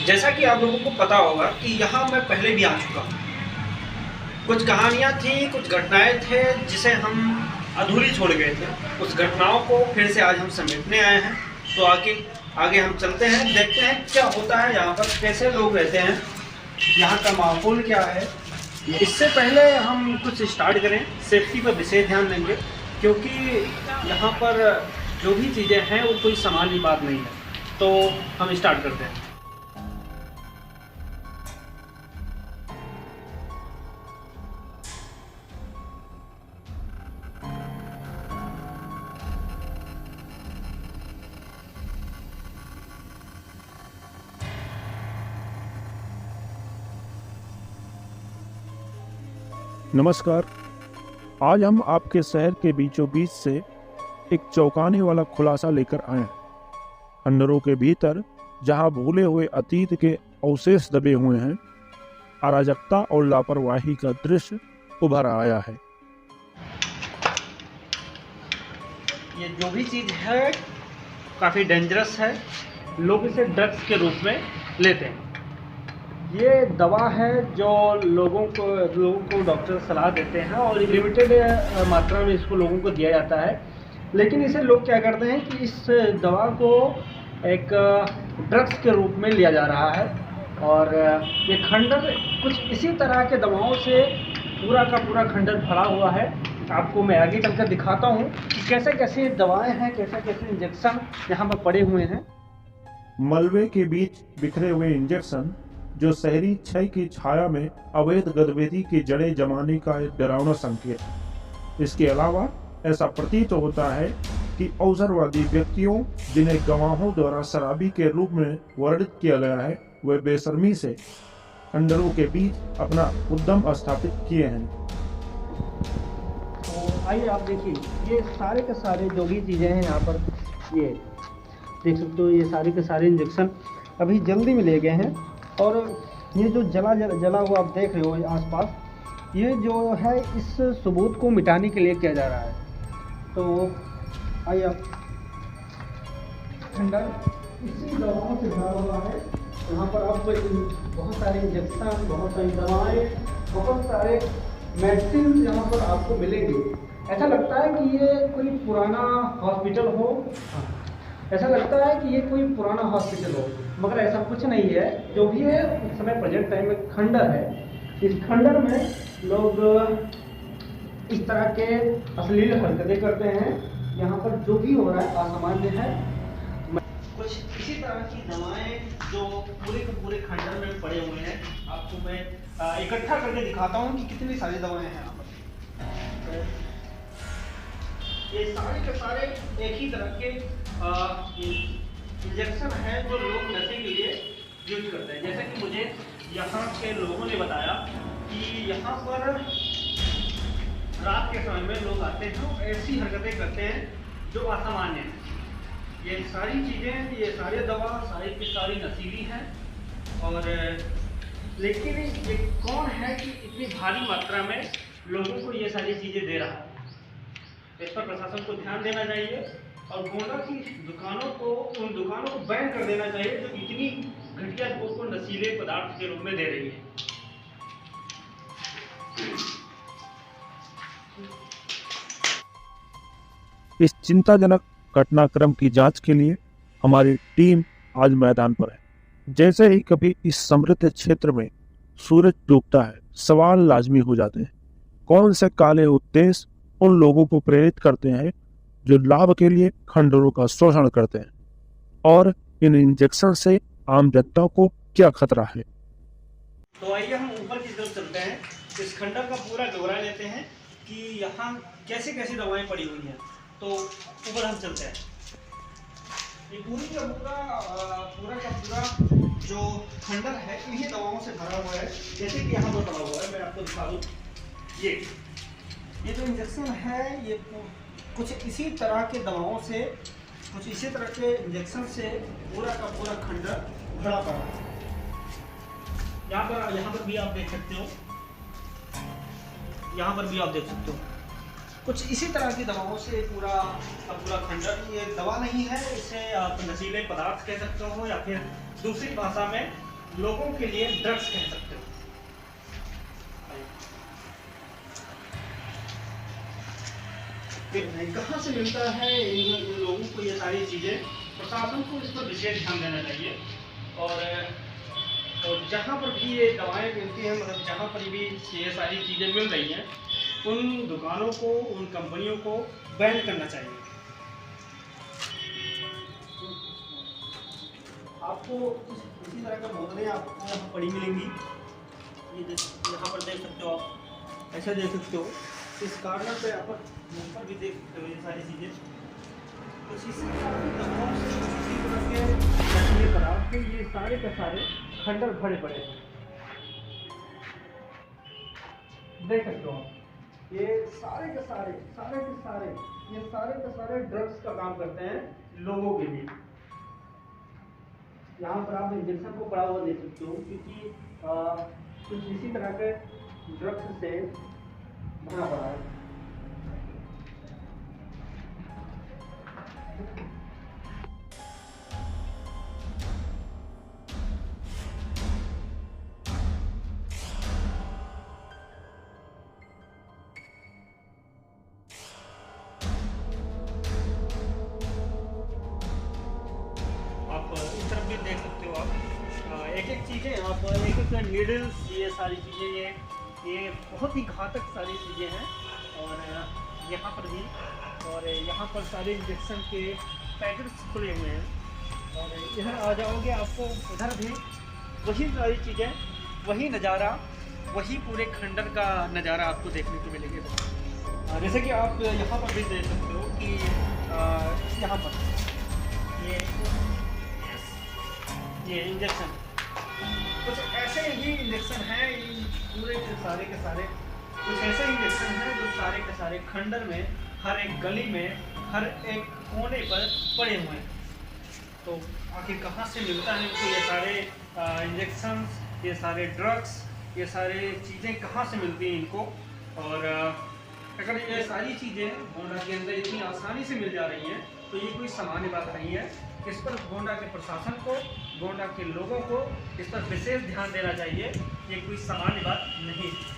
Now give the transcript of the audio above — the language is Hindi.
जैसा कि आप लोगों को पता होगा कि यहाँ मैं पहले भी आ चुका हूँ। कुछ कहानियाँ थी, कुछ घटनाएं थे जिसे हम अधूरी छोड़ गए थे। उस घटनाओं को फिर से आज हम समेटने आए हैं। तो आगे हम चलते हैं, देखते हैं क्या होता है यहाँ पर, कैसे लोग रहते हैं, यहाँ का माहौल क्या है। इससे पहले हम कुछ स्टार्ट करें, सेफ्टी पर विशेष ध्यान देंगे, क्योंकि यहाँ पर जो भी चीज़ें हैं वो कोई सामान्य बात नहीं है। तो हम स्टार्ट करते हैं। नमस्कार। आज हम आपके शहर के बीचों बीच से एक चौंकाने वाला खुलासा लेकर आए हैं। खंडरों के भीतर जहां भूले हुए अतीत के अवशेष दबे हुए हैं, अराजकता और लापरवाही का दृश्य उभर आया है। ये जो भी चीज़ है काफ़ी डेंजरस है। लोग इसे ड्रग्स के रूप में लेते हैं। ये दवा है जो लोगों को डॉक्टर सलाह देते हैं और लिमिटेड मात्रा में इसको लोगों को दिया जाता है। लेकिन इसे लोग क्या करते हैं कि इस दवा को एक ड्रग्स के रूप में लिया जा रहा है। और ये खंडर कुछ इसी तरह के दवाओं से पूरा का पूरा खंडर भरा हुआ है। आपको मैं आगे चलकर दिखाता हूँ कि कैसे कैसे दवाएं हैं, कैसे कैसे इंजेक्शन यहाँ पर पड़े हुए हैं। मलबे के बीच बिखरे हुए इंजेक्शन जो शहरी क्षय की छाया में अवैध गतिविधि की जड़ें जमाने का एक डरावना संकेत है। इसके अलावा ऐसा प्रतीत होता है कि अवसरवादी व्यक्तियों, जिन्हें गवाहों द्वारा शराबी के रूप में वर्णित किया गया है, वे बेशर्मी से खंडरों के बीच अपना उद्यम स्थापित किए हैं। तो आइए आप देखिए, ये सारे के सारे जो भी चीज़ें हैं यहाँ पर, ये देख सकते हो, ये सारे के सारे इंजेक्शन अभी जल्दी में ले गए हैं। और ये जो जला हुआ आप देख रहे हो आसपास, ये जो है इस सबूत को मिटाने के लिए किया जा रहा है। तो आइए आप, खंडर इसी दवाओं से भरा हुआ है। यहाँ पर आपको बहुत सारे इंजेक्शन, बहुत सारी दवाएं, बहुत सारे मेडिसिन यहाँ पर आपको मिलेंगे। ऐसा लगता है कि ये कोई पुराना हॉस्पिटल हो, ऐसा लगता है कि ये कोई पुराना हॉस्पिटल हो, मगर ऐसा कुछ नहीं है। जो भी है उस समय प्रेजेंट टाइम में खंडर है। इस खंडर में लोग इस तरह के अश्लील हरकतें करते हैं। यहाँ पर जो भी हो रहा है असामान्य है। कुछ इसी तरह की दवाएं जो पूरे के पूरे खंडर में पड़े हुए हैं, आपको मैं इकट्ठा करके दिखाता हूँ कि कितनी सारी दवाएं हैं यहाँ पर। ये सारे के सारे एक ही तरह के इंजेक्शन है जो लोग नशे के लिए यूज करते हैं। जैसे कि मुझे यहाँ के लोगों ने बताया कि यहाँ पर रात के समय में लोग आते हैं और ऐसी हरकतें करते हैं जो असामान्य हैं। ये सारी चीज़ें, ये सारी दवा सारी की सारी नशीली हैं। और लेकिन ये कौन है कि इतनी भारी मात्रा में लोगों को ये सारी चीज़ें दे रहा है? इस पर प्रशासन को ध्यान देना चाहिए और गोंडा की उन दुकानों को बैन कर देना चाहिए जो इतनी घटिया लोगों को नशीले पदार्थ के रूप में दे रही है। इस चिंताजनक घटनाक्रम की जांच के लिए हमारी टीम आज मैदान पर है। जैसे ही कभी इस समृद्ध क्षेत्र में सूरज डूबता है, सवाल लाजमी हो जाते हैं। कौन से काले उद्देश्य उन लोगों को प्रेरित करते हैं जो लाभ के लिए खंडरों का शोषण करते हैं, और इन इंजेक्शन से आम जनता को क्या खतरा है? तो आइए हम ऊपर की तरफ चलते हैं, इस खंडर का पूरा ब्यौरा लेते हैं कि यहाँ कैसी कैसी दवाएं पड़ी हुई हैं। तो ऊपर हम चलते हैं। ये पूरा का पूरा जो खंडर है इन्हीं दवाओं से भरा हुआ है। जैसे कि यहाँ पर पड़ा हुआ है, मैं आपको दिखा दूँ। ये जो इंजेक्शन है, ये कुछ इसी तरह के दवाओं से, कुछ इसी तरह के इंजेक्शन से पूरा का पूरा खंडर भरा पड़ा है। यहाँ पर भी आप देख सकते हो, यहाँ पर भी आप देख सकते हो कुछ इसी तरह की दवाओं से पूरा का पूरा खंडर। ये दवा नहीं है, इसे आप नशीले पदार्थ कह सकते हो, या फिर दूसरी भाषा में लोगों के लिए ड्रग्स कह सकते हो। कहाँ से मिलता है इन लोगों को ये सारी चीज़ें? प्रशासन को इस पर विशेष ध्यान देना चाहिए। और जहाँ पर भी ये दवाएं मिलती हैं, मतलब जहाँ पर भी ये सारी चीज़ें मिल रही हैं, उन दुकानों को, उन कंपनियों को बैन करना चाहिए। आपको इसी तरह का बोतलें आपको यहाँ पड़ी मिलेंगी। ये यहाँ पर देख सकते हो आप, ऐसा देख सकते हो। इस कार्नर पे आप यहाँ पर भी देख सकते हो ये सारी चीज़ें। कुछ इसी तरह के नशीले पदार्थ के ये सारे के सारे खंडर भरे पड़े हैं, देख सकते हो आप। ये सारे के सारे ये सारे के सारे ड्रग्स का काम करते हैं लोगों के लिए। यहाँ पर आप इंजेक्शन को पड़ा हुआ देख सकते हो, क्योंकि कुछ इसी तरह के ड्रग्स से भरा पड़ा है। आप इस तरफ भी देख सकते हो आप, एक एक चीज़ें आप, एक एक नीडल्स, ये सारी चीज़ें, ये बहुत ही घातक सारी चीज़ें हैं। और यहाँ पर भी, और यहाँ पर सारे इंजेक्शन के पैकेट्स खुले हुए हैं। और इधर आ जाओगे आपको इधर भी वही सारी चीज़ें, वही नज़ारा, वही पूरे खंडर का नज़ारा आपको देखने को मिलेगा। जैसे कि आप यहाँ पर भी देख सकते हो कि यहाँ पर ये इंजेक्शन, कुछ ऐसे ही इंजेक्शन हैं, पूरे के सारे कुछ ऐसे इंजेक्शन हैं जो सारे के सारे खंडर में, हर एक गली में, हर एक कोने पर पड़े हुए हैं। तो आखिर कहाँ से मिलता है इनको ये सारे इंजेक्शंस, ये सारे ड्रग्स, ये सारे चीज़ें कहाँ से मिलती हैं इनको? और अगर ये सारी चीज़ें गोंडा के अंदर इतनी आसानी से मिल जा रही हैं, तो ये कोई सामान्य बात नहीं है। इस पर गोंडा के प्रशासन को, गोंडा के लोगों को इस पर विशेष ध्यान देना चाहिए। ये कोई सामान्य बात नहीं है।